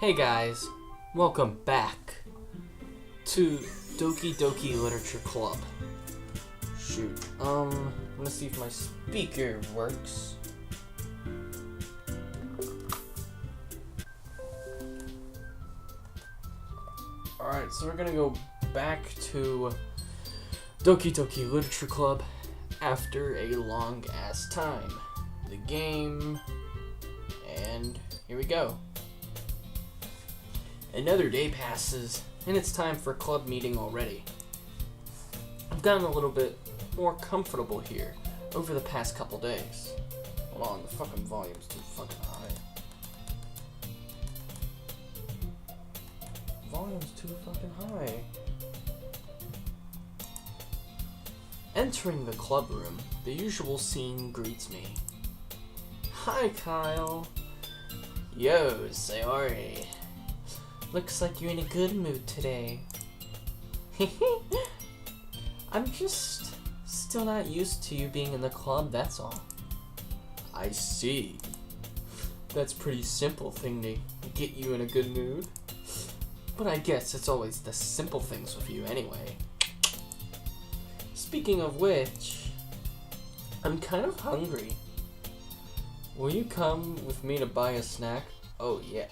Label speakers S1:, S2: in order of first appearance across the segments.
S1: Hey guys, welcome back to Doki Doki Literature Club. Shoot, I'm gonna see if my speaker works. Alright, so we're gonna go back to Doki Doki Literature Club after a long ass time. The game, and here we go. Another day passes, and it's time for club meeting already. I've gotten a little bit more comfortable here over the past couple days. Hold on, the fucking volume's too fucking high. Volume's too fucking high. Entering the club room, the usual scene greets me. Hi, Kyle. Yo, Sayori. Looks like you're in a good mood today. I'm just still not used to you being in the club, that's all. I see. That's a pretty simple thing to get you in a good mood. But I guess it's always the simple things with you anyway. Speaking of which, I'm kind of hungry. Will you come with me to buy a snack? Oh yeah.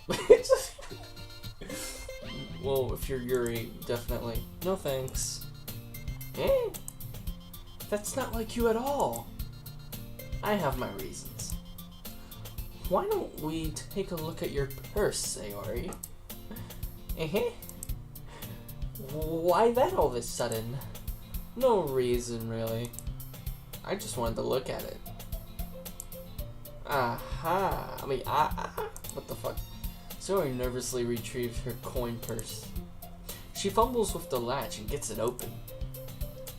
S1: Well, if you're Yuri, definitely. No thanks. Eh? That's not like you at all. I have my reasons. Why don't we take a look at your purse, Sayori? Why that all of a sudden? No reason, really. I just wanted to look at it. What the fuck? Sayori nervously retrieves her coin purse. She fumbles with the latch and gets it open.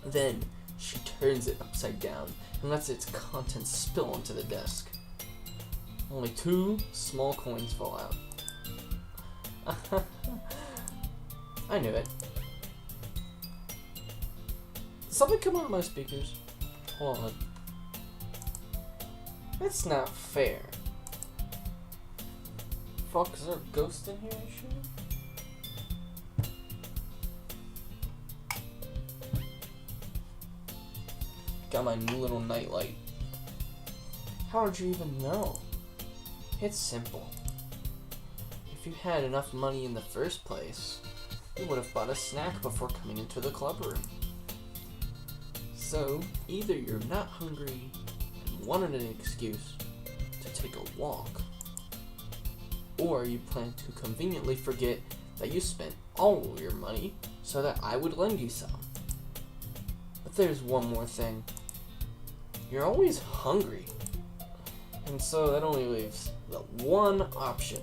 S1: Then, she turns it upside down and lets its contents spill onto the desk. Only 2 small coins fall out. I knew it. Did something come out of my speakers? Hold on. That's not fair. Fuck, is there a ghost in here and shit? Got my new little nightlight. How did you even know? It's simple. If you had enough money in the first place, you would have bought a snack before coming into the club room. So, either you're not hungry and wanted an excuse to take a walk, or you plan to conveniently forget that you spent all your money so that I would lend you some. But there's one more thing. You're always hungry. And so that only leaves the one option.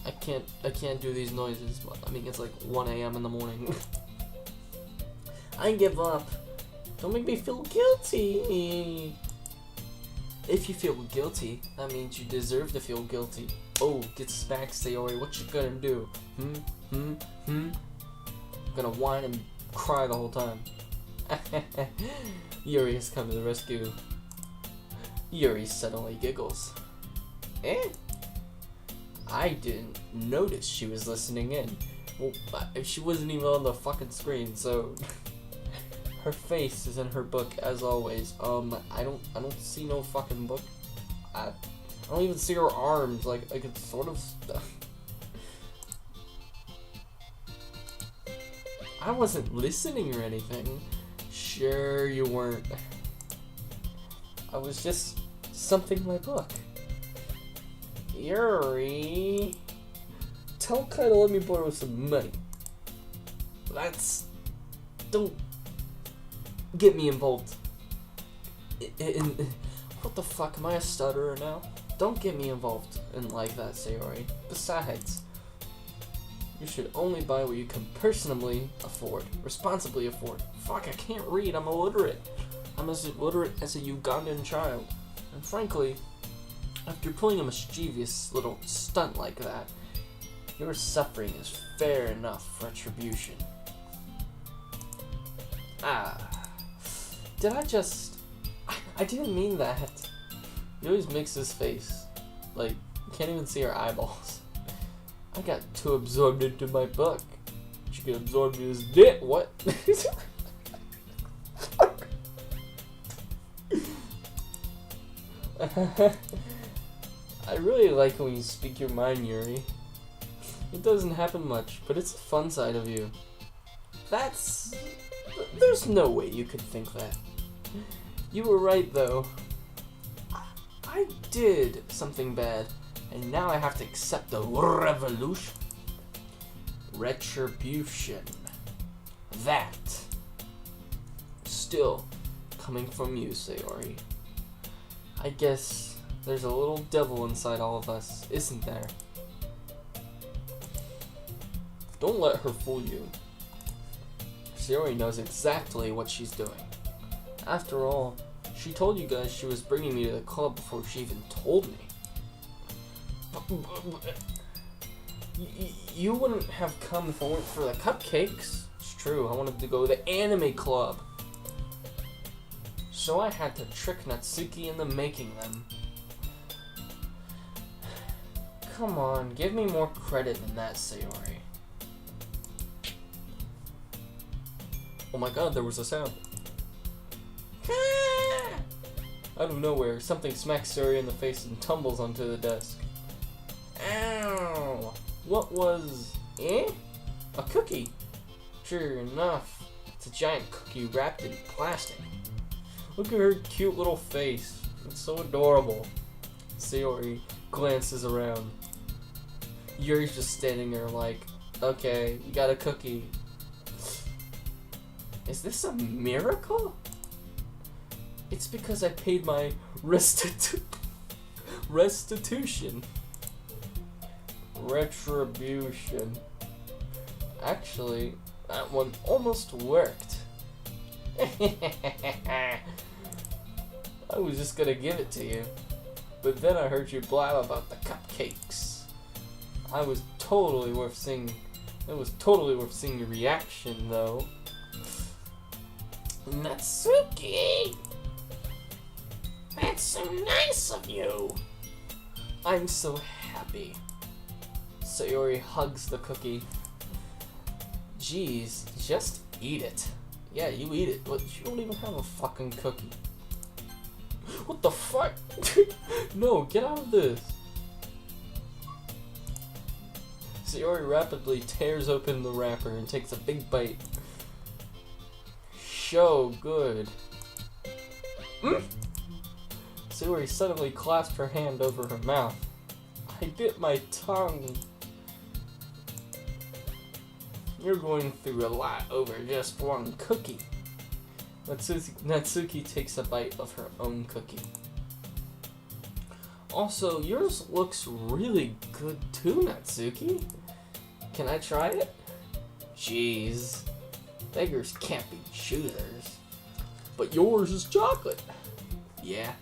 S1: I can't do these noises. I mean, it's like 1 a.m. in the morning. I give up. Don't make me feel guilty. If you feel guilty, that means you deserve to feel guilty. Oh, gets back, Sayori. What you gonna do? Gonna whine and cry the whole time. Yuri has come to the rescue. Yuri suddenly giggles. Eh? I didn't notice she was listening in. Well, she wasn't even on the fucking screen, so her face is in her book as always. I don't see no fucking book. I don't even see her arms. Like it's sort of stuff. I wasn't listening or anything. Sure you weren't. I was just something in my book. Yuri, tell Kai to let me borrow some money. Don't get me involved. What the fuck, am I a stutterer now? Don't get me involved in like that, Sayori. Besides, you should only buy what you can responsibly afford. Fuck, I can't read, I'm illiterate. I'm as illiterate as a Ugandan child. And frankly, after pulling a mischievous little stunt like that, your suffering is fair enough retribution. Did I didn't mean that. He always makes his face. Like, you can't even see her eyeballs. I got too absorbed into my book. She get absorbed in his dick. What? I really like when you speak your mind, Yuri. It doesn't happen much, but it's a fun side of you. There's no way you could think that. You were right, though. I did something bad, and now I have to accept the revolution. Retribution. That. Still coming from you, Sayori. I guess there's a little devil inside all of us, isn't there? Don't let her fool you. Sayori knows exactly what she's doing. After all, she told you guys she was bringing me to the club before she even told me. You wouldn't have come if it weren't for the cupcakes. It's true, I wanted to go to the anime club. So I had to trick Natsuki into making them. Come on, give me more credit than that, Sayori. Oh my god, there was a sound. Out of nowhere, something smacks Sayori in the face and tumbles onto the desk. Ow! What was... A cookie. Sure enough, it's a giant cookie wrapped in plastic. Look at her cute little face. It's so adorable. Sayori glances around. Yuri's just standing there like, okay, you got a cookie. Is this a miracle? It's because I paid my restitution. Retribution. Actually, that one almost worked. I was just gonna give it to you, but then I heard you blab about the cupcakes. It was totally worth seeing your reaction, though. Natsuki! That's so nice of you! I'm so happy. Sayori hugs the cookie. Jeez, just eat it. Yeah, you eat it, but you don't even have a fucking cookie. What the fuck? No, get out of this. Sayori rapidly tears open the wrapper and takes a big bite. So good. Sayori suddenly clasped her hand over her mouth. I bit my tongue. You're going through a lot over just one cookie. Natsuki takes a bite of her own cookie. Also, yours looks really good too, Natsuki. Can I try it? Jeez. Beggars can't be choosers. But yours is chocolate. Yeah.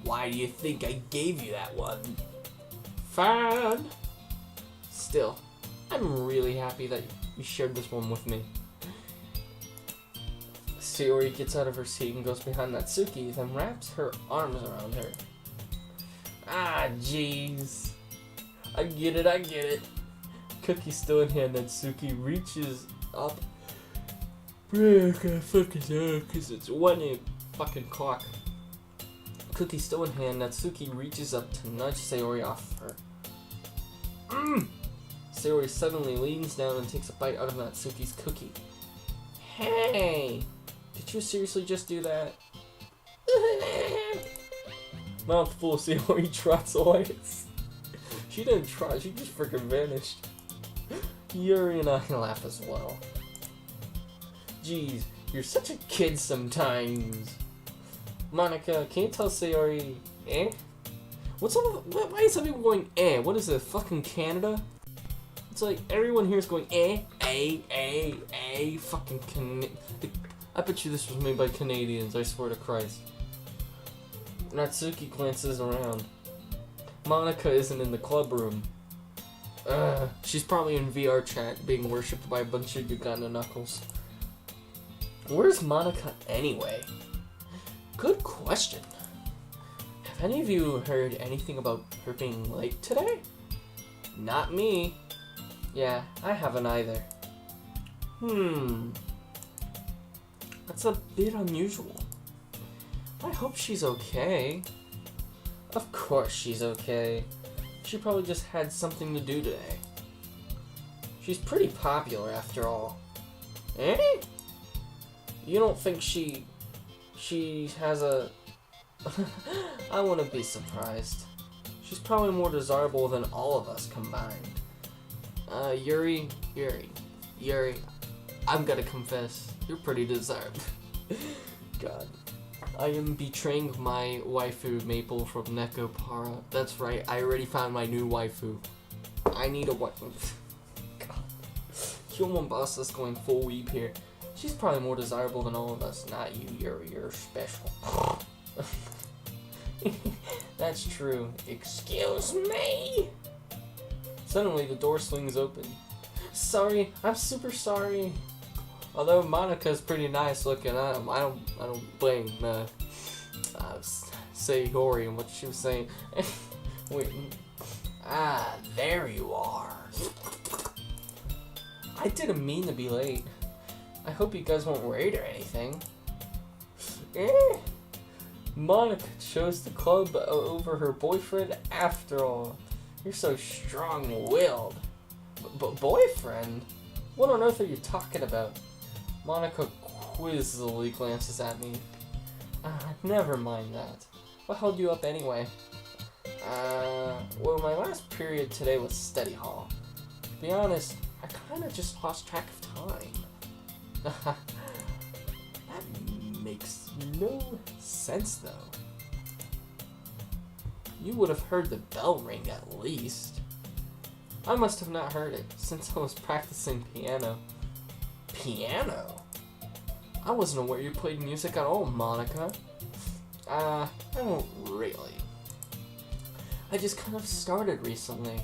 S1: Why do you think I gave you that one? Fine. Still, I'm really happy that you shared this one with me. Sayori gets out of her seat and goes behind Natsuki, then wraps her arms around her. Ah, jeez. I get it. Cookie still in hand, Natsuki reaches up. Because it's 1 fucking clock. Cookie still in hand, Natsuki reaches up to nudge Sayori off her. Sayori suddenly leans down and takes a bite out of Natsuki's cookie. Hey! Did you seriously just do that? Mouthful, Sayori trots away. She didn't try, she just freaking vanished. Yuri and I laugh as well. Jeez, you're such a kid sometimes. Monica, can you tell Sayori, What's up? Why is everyone going, What is it, fucking Canada? It's like, everyone here is going, fucking I bet you this was made by Canadians, I swear to Christ. Natsuki glances around. Monica isn't in the club room. She's probably in VR chat, being worshipped by a bunch of Uganda knuckles. Where's Monica anyway? Good question. Have any of you heard anything about her being late today? Not me. Yeah, I haven't either. That's a bit unusual. I hope she's okay. Of course she's okay. She probably just had something to do today. She's pretty popular after all. Eh? You don't think she has a... I wouldn't be surprised. She's probably more desirable than all of us combined. Yuri, I'm gonna confess, you're pretty desirable. God. I am betraying my waifu Maple from Nekopara. That's right, I already found my new waifu. I need a waifu. God. Human boss is going full weep here. She's probably more desirable than all of us. Not you, you're special. That's true. Excuse me? Suddenly the door swings open. Sorry, I'm super sorry. Although Monica's pretty nice looking, I don't blame Sayori and what she was saying. Wait. There you are. I didn't mean to be late. I hope you guys weren't worried or anything. Monica chose the club over her boyfriend after all. You're so strong-willed. Boyfriend? What on earth are you talking about? Monica quizzically glances at me. Never mind that. What held you up anyway? Well, my last period today was study hall. To be honest, I kinda just lost track of time. That makes no sense, though. You would have heard the bell ring at least. I must have not heard it, since I was practicing piano. Piano? I wasn't aware you played music at all, Monica. I don't really. I just kind of started recently.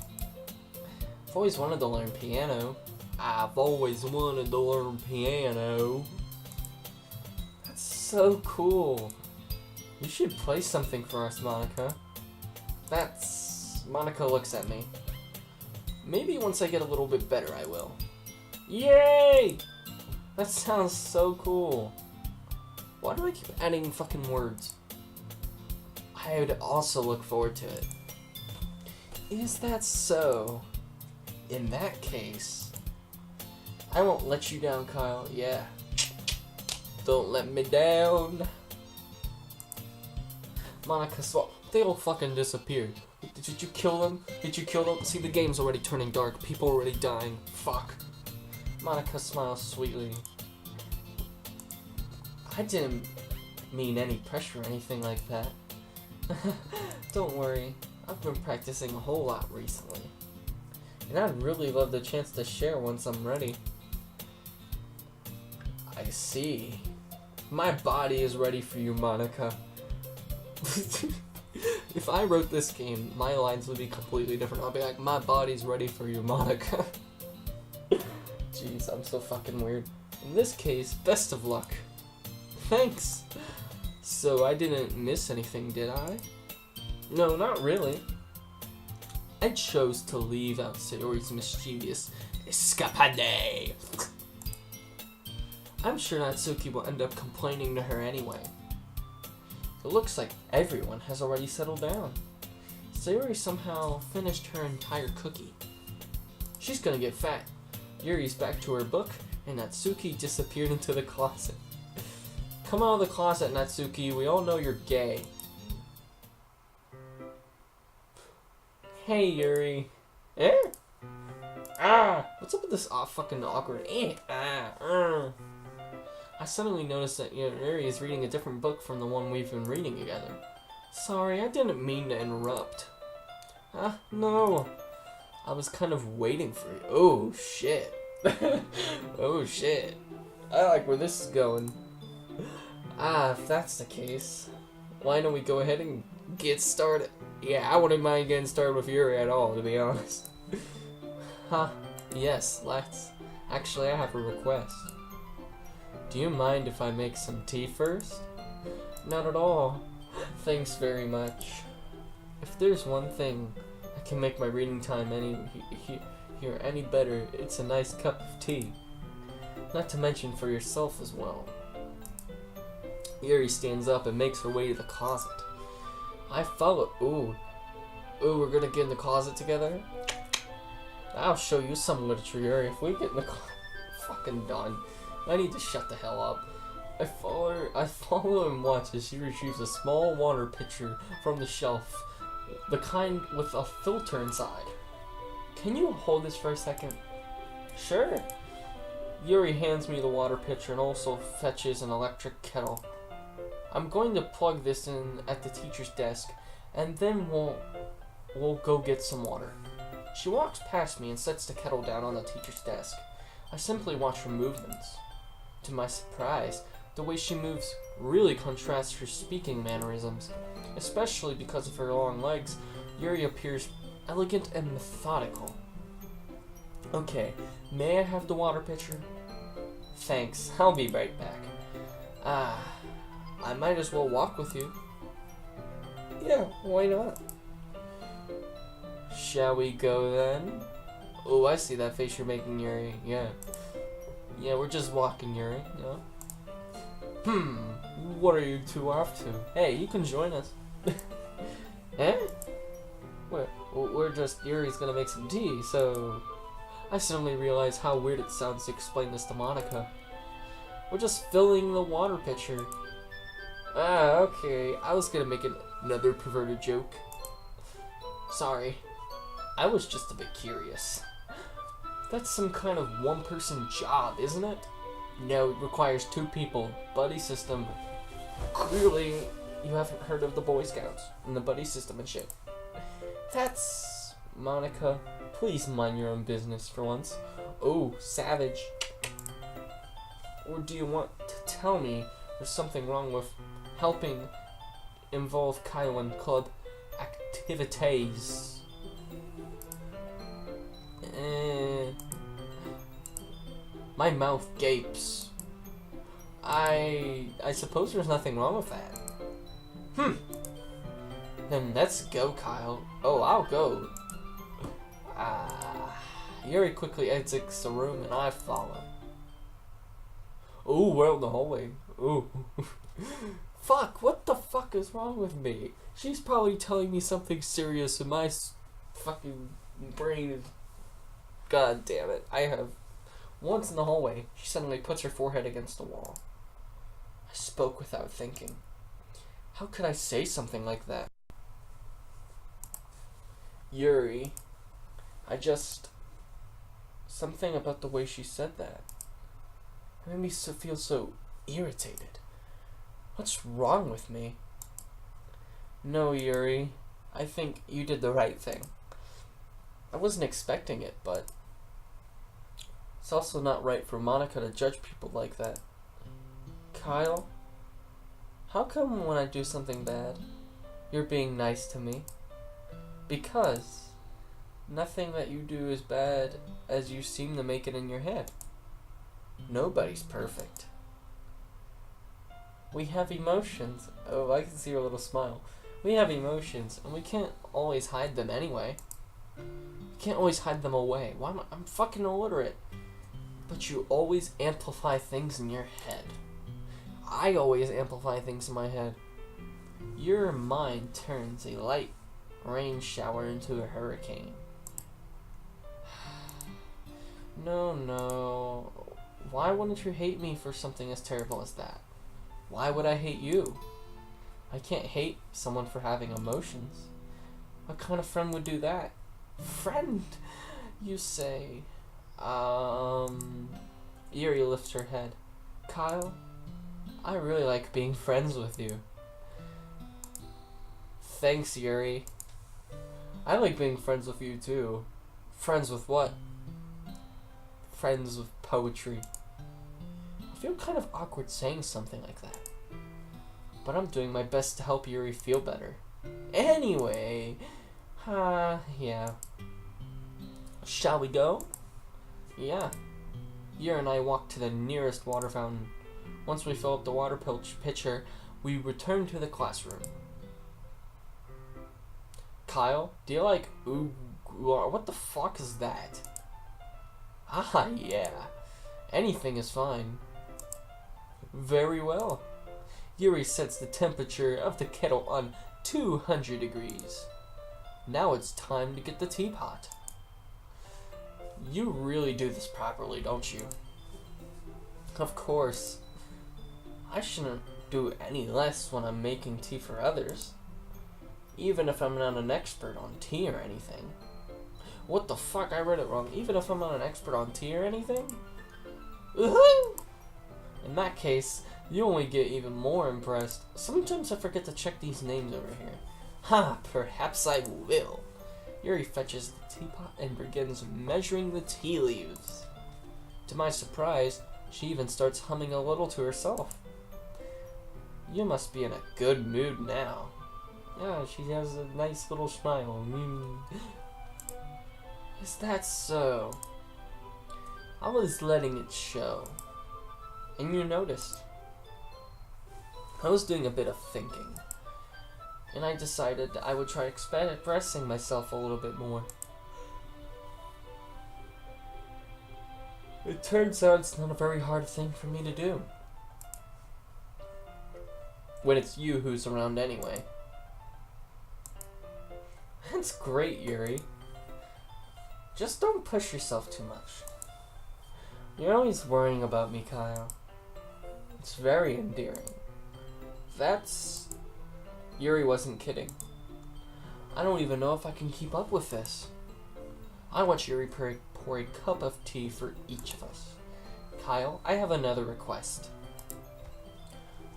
S1: I've always wanted to learn piano. That's so cool. You should play something for us, Monica. Monica looks at me. Maybe once I get a little bit better, I will. Yay! That sounds so cool. Why do I keep adding fucking words? I would also look forward to it. Is that so? In that case, I won't let you down, Kyle. Yeah. Don't let me down. Monica they all fucking disappeared. Did you kill them? Did you kill them? See, the game's already turning dark. People are already dying. Fuck. Monica smiles sweetly. I didn't mean any pressure or anything like that. Don't worry. I've been practicing a whole lot recently. And I'd really love the chance to share once I'm ready. I see. My body is ready for you, Monica. If I wrote this game, my lines would be completely different. I'll be like, my body's ready for you, Monica. Jeez, I'm so fucking weird. In this case, best of luck. Thanks. So I didn't miss anything, did I? No, not really. I chose to leave out Sayori's mischievous escapade. I'm sure Natsuki will end up complaining to her anyway. It looks like everyone has already settled down. Sayori somehow finished her entire cookie. She's gonna get fat. Yuri's back to her book, and Natsuki disappeared into the closet. Come out of the closet, Natsuki. We all know you're gay. Hey, Yuri. Eh? What's up with this fucking awkward I suddenly noticed that Yuri is reading a different book from the one we've been reading together. Sorry, I didn't mean to interrupt. No. I was kind of waiting for you. Oh, shit. Oh, shit. I like where this is going. If that's the case, why don't we go ahead and get started? Yeah, I wouldn't mind getting started with Yuri at all, to be honest. Yes, let's. Actually, I have a request. Do you mind if I make some tea first? Not at all. Thanks very much. If there's one thing that can make my reading time any hear any better, it's a nice cup of tea. Not to mention for yourself as well. Yuri stands up and makes her way to the closet. I follow. Ooh, we're gonna get in the closet together? I'll show you some literature, Yuri. If we get in the closet, fucking done. I need to shut the hell up. I follow and watch as she retrieves a small water pitcher from the shelf. The kind with a filter inside. Can you hold this for a second? Sure. Yuri hands me the water pitcher and also fetches an electric kettle. I'm going to plug this in at the teacher's desk, and then we'll go get some water. She walks past me and sets the kettle down on the teacher's desk. I simply watch her movements. To my surprise, the way she moves really contrasts her speaking mannerisms. Especially because of her long legs, Yuri appears elegant and methodical. Okay, may I have the water pitcher? Thanks, I'll be right back. I might as well walk with you. Yeah, why not? Shall we go then? Oh, I see that face you're making, Yuri. Yeah, we're just walking, Yuri, yeah. What are you two off to? Hey, you can join us. Eh? We're just, Yuri's gonna make some tea, so... I suddenly realized how weird it sounds to explain this to Monica. We're just filling the water pitcher. Okay. I was gonna make another perverted joke. Sorry. I was just a bit curious. That's some kind of one-person job, isn't it? No, it requires 2 people. Buddy system. Clearly, you haven't heard of the Boy Scouts and the buddy system and shit. That's... Monica, please mind your own business for once. Oh, savage. Or do you want to tell me there's something wrong with helping involve Kyle in club activities? My mouth gapes. I suppose there's nothing wrong with that. Then let's go, Kyle. Oh, I'll go. Yuri quickly exits the room and I follow. Ooh, we're out in the hallway. Ooh. Fuck, what the fuck is wrong with me? She's probably telling me something serious and my fucking brain is... God damn it. I have... Once in the hallway, she suddenly puts her forehead against the wall. I spoke without thinking. How could I say something like that? Yuri, something about the way she said that made me feel so irritated. What's wrong with me? No, Yuri, I think you did the right thing. I wasn't expecting it, but it's also not right for Monica to judge people like that. Kyle, how come when I do something bad, you're being nice to me? Because nothing that you do is bad as you seem to make it in your head. Nobody's perfect. We have emotions. Oh, I can see your little smile. We have emotions, and we can't always hide them anyway. You can't always hide them away. Why am I'm fucking illiterate. But you always amplify things in your head. I always amplify things in my head. Your mind turns a light rain shower into a hurricane. No. Why wouldn't you hate me for something as terrible as that? Why would I hate you? I can't hate someone for having emotions. What kind of friend would do that? Friend, you say. Yuri lifts her head. Kyle, I really like being friends with you. Thanks, Yuri. I like being friends with you too. Friends with what? Friends with poetry. I feel kind of awkward saying something like that. But I'm doing my best to help Yuri feel better. Anyway, yeah. Shall we go? Yeah. Yuri and I walk to the nearest water fountain. Once we fill up the water pitcher, we return to the classroom. Kyle, do you like what the fuck is that? Ah, yeah. Anything is fine. Very well. Yuri sets the temperature of the kettle on 200 degrees. Now it's time to get the teapot. You really do this properly, don't you? Of course. I shouldn't do any less when I'm making tea for others. Even if I'm not an expert on tea or anything. What the fuck? I read it wrong. Even if I'm not an expert on tea or anything? Woohoo! In that case, you only get even more impressed. Sometimes I forget to check these names over here. Ha! Perhaps I will. Yuri fetches the teapot and begins measuring the tea leaves. To my surprise, she even starts humming a little to herself. You must be in a good mood now. Yeah, she has a nice little smile. Is that so? I was letting it show. And you noticed. I was doing a bit of thinking. And I decided I would try expressing myself a little bit more. It turns out it's not a very hard thing for me to do. When it's you who's around anyway. That's great, Yuri. Just don't push yourself too much. You're always worrying about me, Kyle. It's very endearing. Yuri wasn't kidding. I don't even know if I can keep up with this. I want Yuri to pour a cup of tea for each of us. Kyle, I have another request.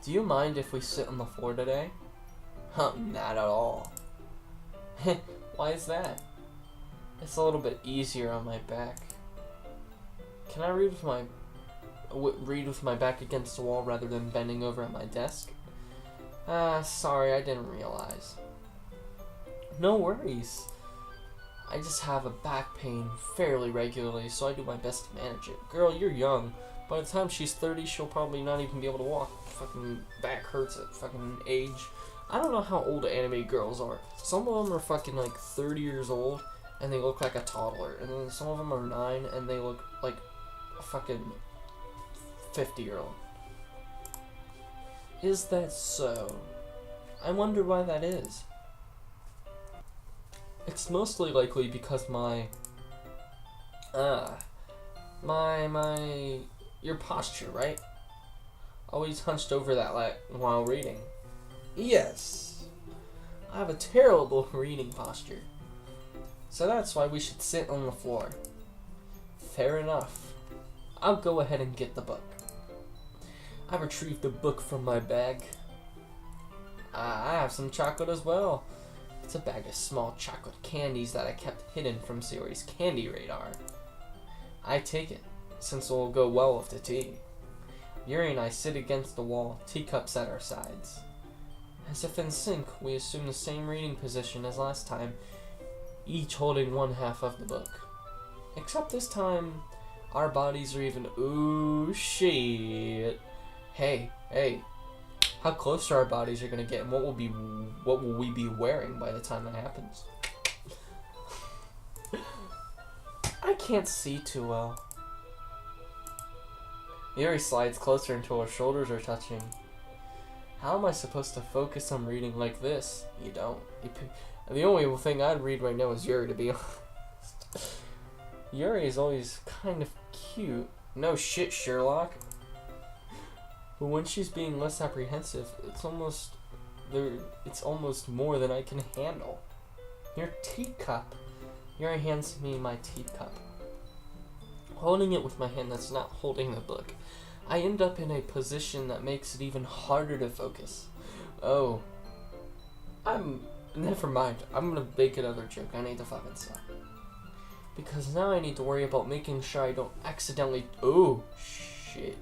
S1: Do you mind if we sit on the floor today? Not at all. Why is that? It's a little bit easier on my back. Can I read with my back against the wall rather than bending over at my desk? Sorry, I didn't realize. No worries. I just have a back pain fairly regularly, so I do my best to manage it. Girl, you're young. By the time she's 30, she'll probably not even be able to walk. Fucking back hurts at fucking age. I don't know how old anime girls are. Some of them are fucking like 30 years old, and they look like a toddler. And then some of them are 9, and they look like a fucking 50-year-old. Is that so? I wonder why that is. It's mostly likely because your posture, right? Always hunched over that while reading. Yes. I have a terrible reading posture. So that's why we should sit on the floor. Fair enough. I'll go ahead and get the book. I retrieved the book from my bag. I have some chocolate as well. It's a bag of small chocolate candies that I kept hidden from Sayori's candy radar. I take it, since it will go well with the tea. Yuri and I sit against the wall, teacups at our sides. As if in sync, we assume the same reading position as last time, each holding one half of the book. Except this time, our bodies are even ooh shit. Hey, how close our bodies are gonna get, and what will we be wearing by the time that happens? I can't see too well. Yuri slides closer until her shoulders are touching. How am I supposed to focus on reading like this? You don't. The only thing I'd read right now is Yuri, to be honest. Yuri is always kind of cute. No shit, Sherlock. But when she's being less apprehensive, it's almost more than I can handle. Your teacup. Yuri hands me my teacup. Holding it with my hand that's not holding the book, I end up in a position that makes it even harder to focus. Oh. Never mind. I'm gonna make another joke. I need to fucking stop. Because now I need to worry about making sure I don't accidentally... Oh, shit.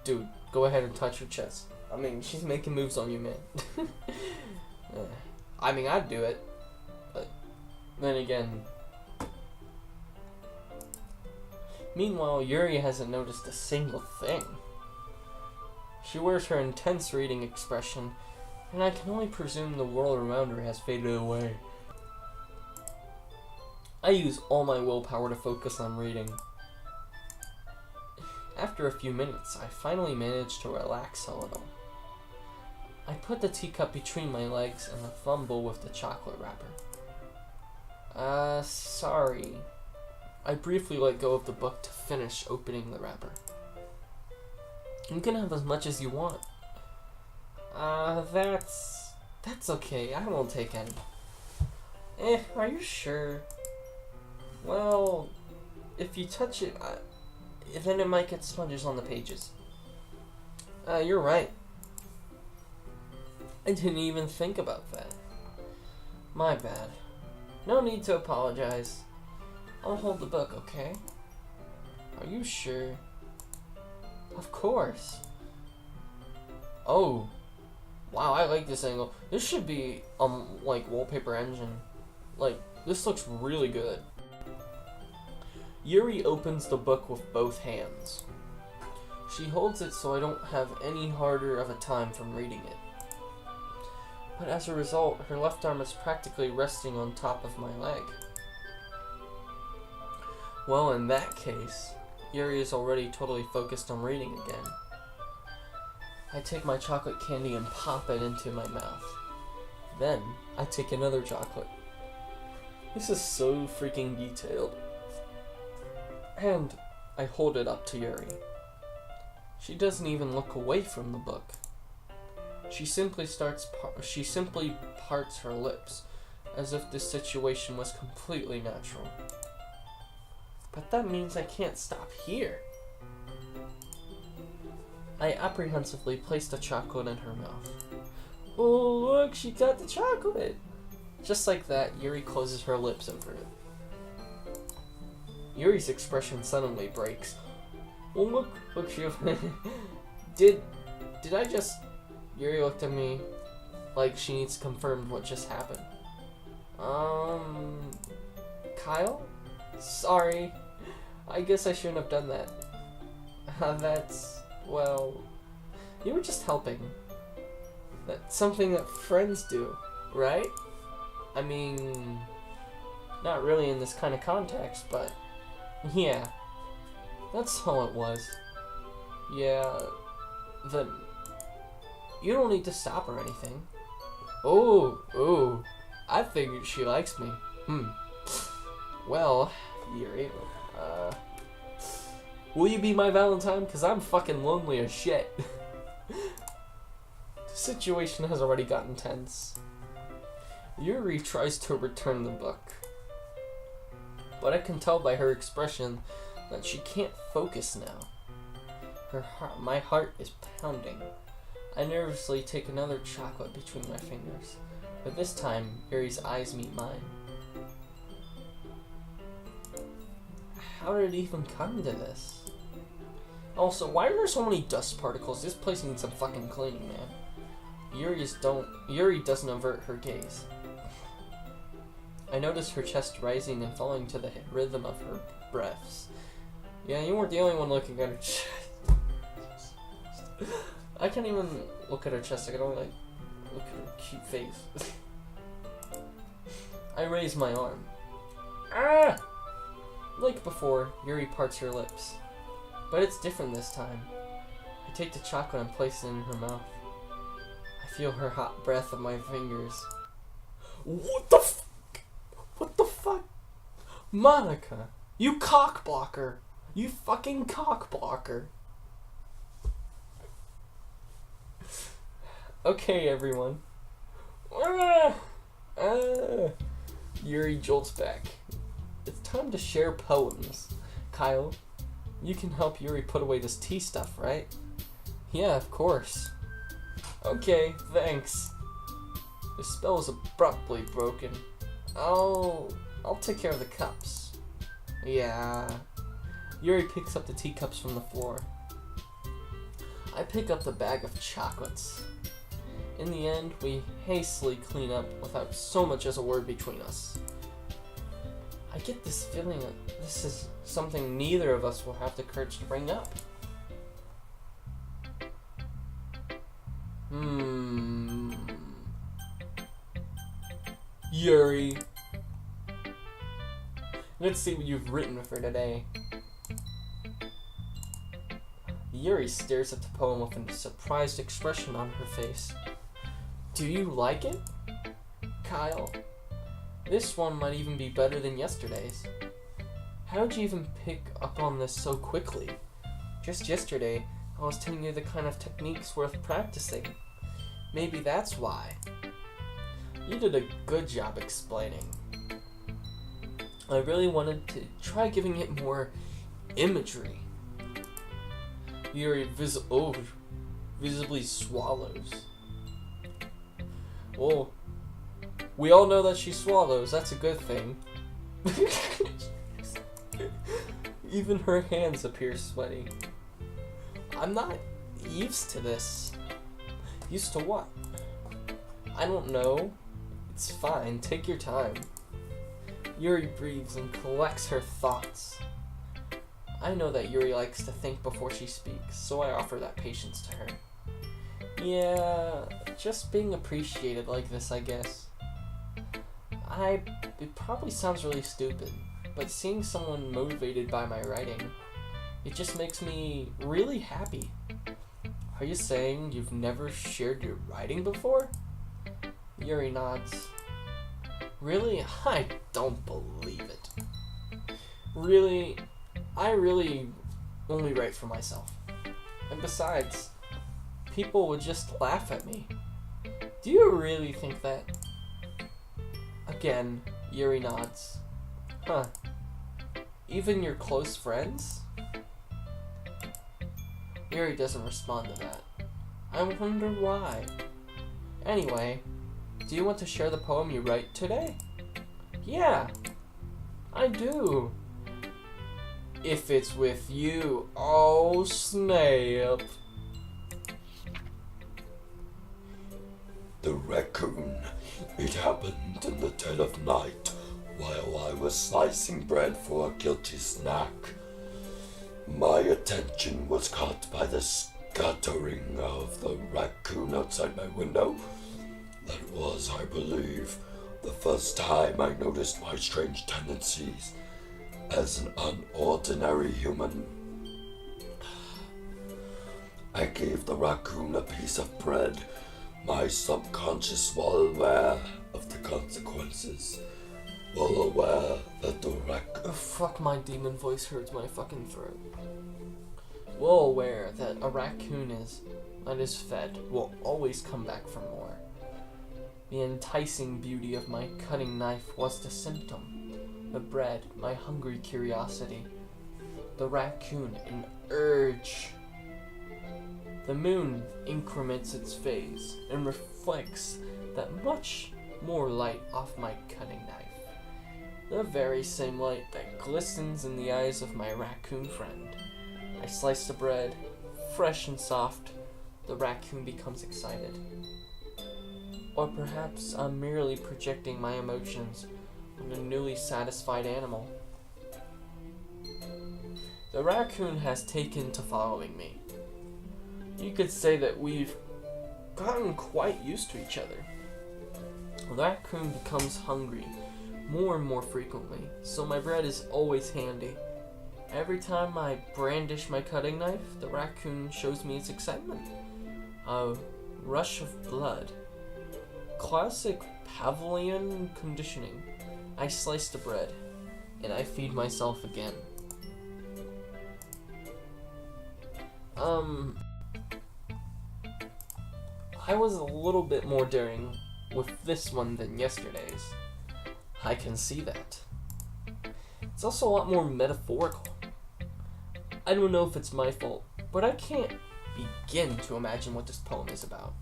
S1: Dude, go ahead and touch your chest. I mean, she's making moves on you, man. I mean, I'd do it. But then again... Meanwhile, Yuri hasn't noticed a single thing. She wears her intense reading expression, and I can only presume the world around her has faded away. I use all my willpower to focus on reading. After a few minutes, I finally managed to relax a little. I put the teacup between my legs and fumble with the chocolate wrapper. Sorry. I briefly let go of the book to finish opening the wrapper. You can have as much as you want. That's okay. I won't take any. Are you sure? Well, if you touch it, then it might get smudges on the pages. You're right. I didn't even think about that. My bad. No need to apologize. I'll hold the book, okay? Are you sure? Of course. Oh. Wow, I like this angle. This should be, like, wallpaper engine. Like, this looks really good. Yuri opens the book with both hands. She holds it so I don't have any harder of a time from reading it. But as a result, her left arm is practically resting on top of my leg. Well, in that case, Yuri is already totally focused on reading again. I take my chocolate candy and pop it into my mouth. Then, I take another chocolate. This is so freaking detailed. And I hold it up to Yuri. She doesn't even look away from the book. She simply parts her lips, as if this situation was completely natural. But that means I can't stop here. I apprehensively place the chocolate in her mouth. Oh, look, she got the chocolate! Just like that, Yuri closes her lips over it. Yuri's expression suddenly breaks. Oh, look, she... Did I just... Yuri looked at me like she needs to confirm what just happened. Kyle? Sorry. I guess I shouldn't have done that. Well, you were just helping. That's something that friends do, right? I mean, not really in this kind of context, but yeah, that's all it was. Yeah, then you don't need to stop or anything. Oh, I figured she likes me. Well, Yuri, will you be my Valentine? Cause I'm fucking lonely as shit. The situation has already gotten tense. Yuri tries to return the book, but I can tell by her expression that she can't focus now. My heart is pounding. I nervously take another chocolate between my fingers, but this time Yuri's eyes meet mine. How did it even come to this? Also, why are there so many dust particles? This place needs some fucking cleaning, man. Yuri doesn't avert her gaze. I notice her chest rising and falling to the rhythm of her breaths. Yeah, you weren't the only one looking at her chest. I can't even look at her chest. I can only look at her cute face. I raise my arm. Ah! Like before, Yuri parts her lips. But it's different this time. I take the chocolate and place it in her mouth. I feel her hot breath on my fingers. What the fuck? What the fuck? Monica, you cock blocker. You fucking cock blocker. Okay, everyone. Yuri jolts back. It's time to share poems. Kyle, you can help Yuri put away this tea stuff, right? Yeah, of course. Okay, thanks. The spell is abruptly broken. I'll take care of the cups. Yeah. Yuri picks up the teacups from the floor. I pick up the bag of chocolates. In the end, we hastily clean up without so much as a word between us. I get this feeling that this is something neither of us will have the courage to bring up. Yuri. Let's see what you've written for today. Yuri stares at the poem with a surprised expression on her face. Do you like it? Kyle, this one might even be better than yesterday's. How did you even pick up on this so quickly? Just yesterday, I was telling you the kind of techniques worth practicing. Maybe that's why. You did a good job explaining. I really wanted to try giving it more imagery. Yuri visibly swallows. Well, we all know that she swallows. That's a good thing. Even her hands appear sweaty. I'm not used to this. Used to what? I don't know. It's fine. Take your time. Yuri breathes and collects her thoughts. I know that Yuri likes to think before she speaks, so I offer that patience to her. Yeah, just being appreciated like this, I guess. It probably sounds really stupid, but seeing someone motivated by my writing, it just makes me really happy. Are you saying you've never shared your writing before? Yuri nods. Really? I don't believe it. Really? I really only write for myself. And besides, people would just laugh at me. Do you really think that? Again, Yuri nods. Huh. Even your close friends? Yuri doesn't respond to that. I wonder why. Anyway, do you want to share the poem you write today? Yeah, I do. If it's with you, oh snap.
S2: The raccoon. It happened in the dead of night while I was slicing bread for a guilty snack. My attention was caught by the scattering of the raccoon outside my window. That was, I believe, the first time I noticed my strange tendencies as an unordinary human. I gave the raccoon a piece of bread, my subconscious well aware of the consequences, well aware that the
S1: fuck, my demon voice hurts my fucking throat. Well aware that a raccoon that is fed will always come back for more. The enticing beauty of my cutting knife was the symptom. The bread, my hungry curiosity. The raccoon, an urge. The moon increments its phase and reflects that much more light off my cutting knife. The very same light that glistens in the eyes of my raccoon friend. I slice the bread, fresh and soft. The raccoon becomes excited. Or perhaps I'm merely projecting my emotions on a newly satisfied animal. The raccoon has taken to following me. You could say that we've gotten quite used to each other. The raccoon becomes hungry more and more frequently, so my bread is always handy. Every time I brandish my cutting knife, the raccoon shows me its excitement. A rush of blood. Classic Pavlovian conditioning. I slice the bread, and I feed myself again. I was a little bit more daring with this one than yesterday's. I can see that. It's also a lot more metaphorical. I don't know if it's my fault, but I can't begin to imagine what this poem is about.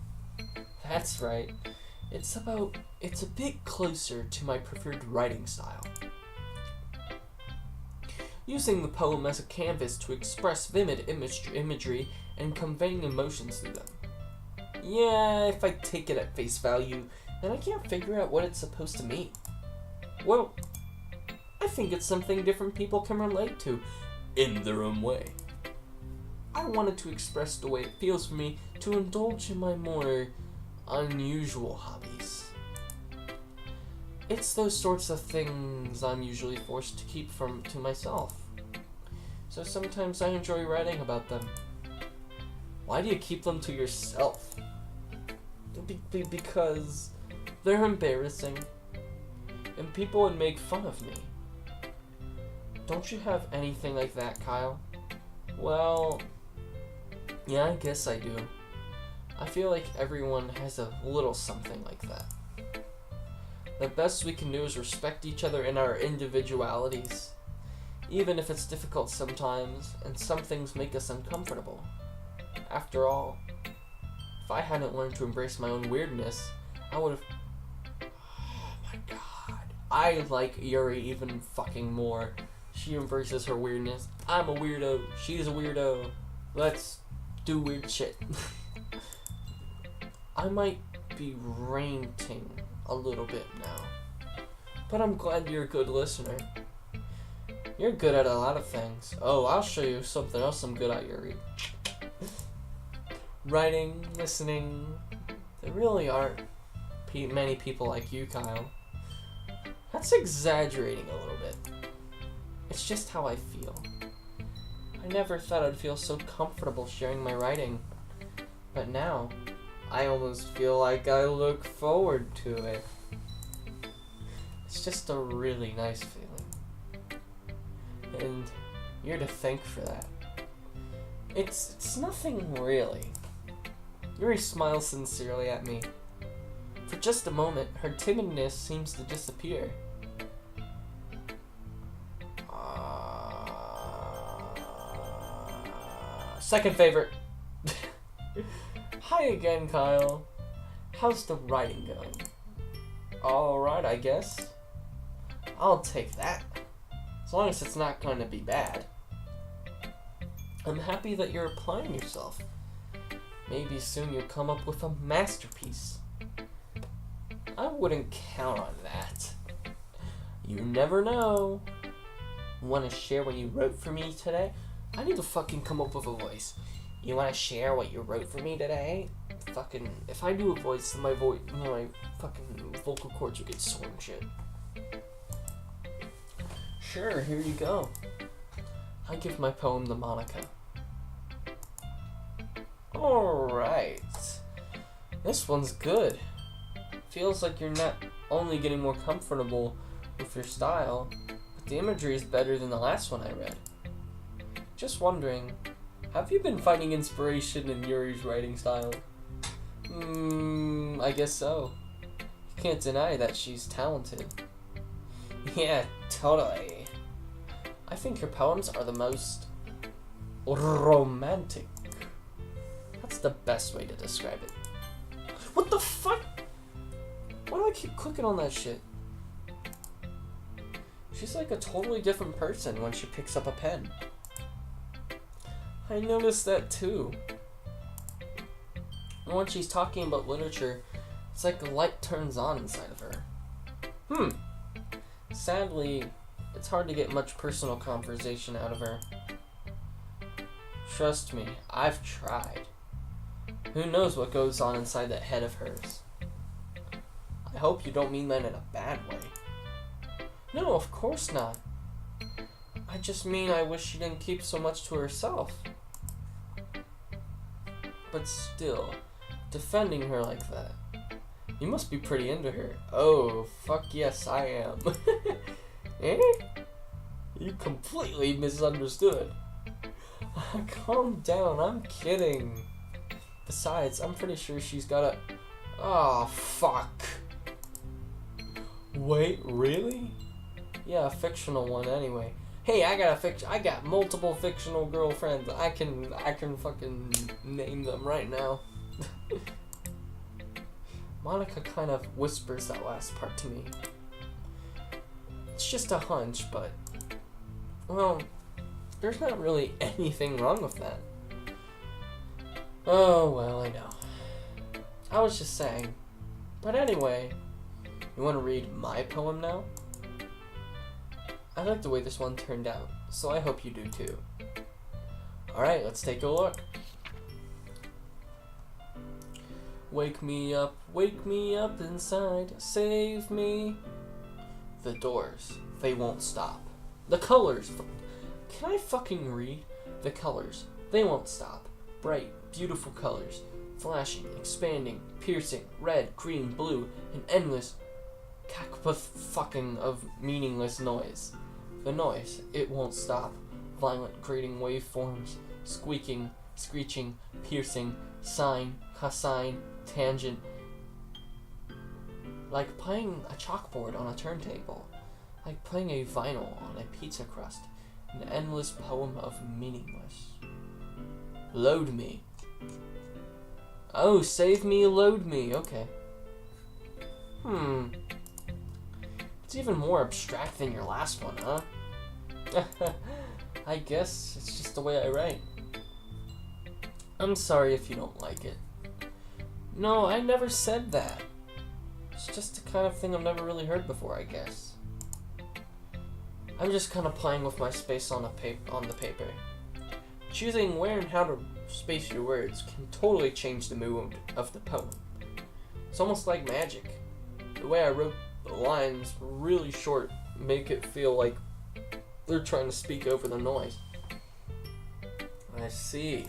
S1: That's right. It's a bit closer to my preferred writing style. Using the poem as a canvas to express vivid imagery and conveying emotions through them. Yeah, if I take it at face value, then I can't figure out what it's supposed to mean. Well, I think it's something different people can relate to, in their own way. I wanted to express the way it feels for me to indulge in my more unusual hobbies. it's those sorts of things I'm usually forced to keep to myself. So sometimes I enjoy writing about them. Why do you keep them to yourself? Because they're embarrassing, and people would make fun of me. Don't you have anything like that, Kyle? Well, yeah, I guess I do. I feel like everyone has a little something like that. The best we can do is respect each other in our individualities, even if it's difficult sometimes, and some things make us uncomfortable. After all, if I hadn't learned to embrace my own weirdness, I would have... Oh my god. I like Yuri even fucking more. She embraces her weirdness. I'm a weirdo. She's a weirdo. Let's do weird shit. I might be ranting a little bit now, but I'm glad you're a good listener. You're good at a lot of things. Oh, I'll show you something else I'm good at, Yuri. Writing, listening. There really aren't many people like you, Kyle. That's exaggerating a little bit. It's just how I feel. I never thought I'd feel so comfortable sharing my writing, but now I almost feel like I look forward to it. It's just a really nice feeling. And you're to thank for that. It's nothing really. Yuri smiles sincerely at me. For just a moment, her timidness seems to disappear. Second favorite. Hi again, Kyle. How's the writing going? Alright, I guess. I'll take that. As long as it's not going to be bad. I'm happy that you're applying yourself. Maybe soon you'll come up with a masterpiece. I wouldn't count on that. You never know. Want to share what you wrote for me today? I need to fucking come up with a voice. You want to share what you wrote for me today? Fucking, if I do a voice, then my fucking vocal cords will get sore and shit. Sure, here you go. I give my poem to Monica. Alright. This one's good. Feels like you're not only getting more comfortable with your style, but the imagery is better than the last one I read. Just wondering, have you been finding inspiration in Yuri's writing style? I guess so. You can't deny that she's talented. Yeah, totally. I think her poems are the most romantic. That's the best way to describe it. What the fuck? Why do I keep clicking on that shit? She's like a totally different person when she picks up a pen. I noticed that too. And when she's talking about literature, it's like a light turns on inside of her. Sadly, it's hard to get much personal conversation out of her. Trust me, I've tried. Who knows what goes on inside that head of hers? I hope you don't mean that in a bad way. No, of course not. I just mean I wish she didn't keep so much to herself. But still, defending her like that. You must be pretty into her. Oh, fuck yes, I am. Eh? You completely misunderstood. Calm down, I'm kidding. Besides, I'm pretty sure she's got a... Oh, fuck. Wait, really? Yeah, a fictional one anyway. Hey, I got multiple fictional girlfriends. I can fucking name them right now. Monica kind of whispers that last part to me. It's just a hunch, but well, there's not really anything wrong with that. Oh, well, I know. I was just saying. But anyway, you want to read my poem now? I like the way this one turned out, so I hope you do too. Alright, let's take a look. Wake me up inside, save me. The doors, they won't stop. The colors, can I fucking read? The colors, they won't stop. Bright, beautiful colors, flashing, expanding, piercing, red, green, blue, an endless fucking of meaningless noise. The noise, it won't stop. Violent, grating waveforms, squeaking, screeching, piercing, sine, cosine, tangent. Like playing a chalkboard on a turntable. Like playing a vinyl on a pizza crust. An endless poem of meaningless. Load me. Oh, save me, load me. Okay. It's even more abstract than your last one, huh? I guess it's just the way I write. I'm sorry if you don't like it. No, I never said that. It's just the kind of thing I've never really heard before, I guess. I'm just kind of playing with my space on the paper. Choosing where and how to space your words can totally change the mood of the poem. It's almost like magic. The way I wrote the lines really short make it feel like they're trying to speak over the noise. I see.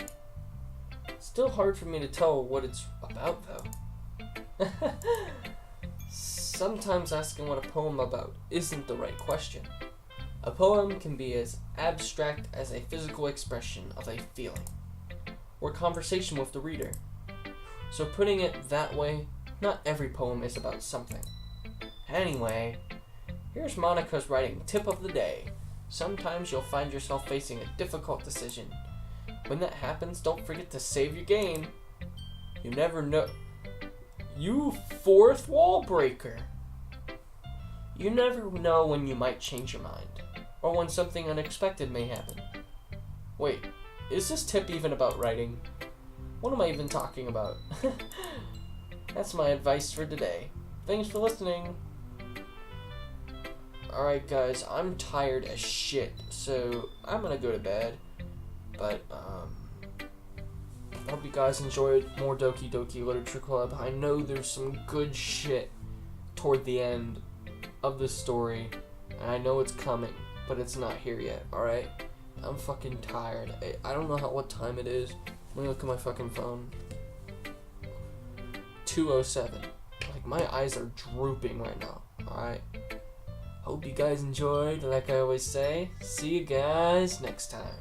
S1: Still hard for me to tell what it's about, though. Sometimes asking what a poem about isn't the right question. A poem can be as abstract as a physical expression of a feeling, or conversation with the reader. So putting it that way, not every poem is about something. Anyway, here's Monica's writing tip of the day. Sometimes you'll find yourself facing a difficult decision. When that happens, don't forget to save your game. You never know. You fourth wall breaker. You never know when you might change your mind, or when something unexpected may happen. Wait, is this tip even about writing? What am I even talking about? That's my advice for today. Thanks for listening. Alright guys, I'm tired as shit, so I'm gonna go to bed. But, I hope you guys enjoyed more Doki Doki Literature Club. I know there's some good shit toward the end of this story, and I know it's coming, but it's not here yet, alright? I'm fucking tired. I don't know what time it is. Let me look at my fucking phone. 2:07. Like, my eyes are drooping right now, alright? Hope you guys enjoyed, like I always say. See you guys next time.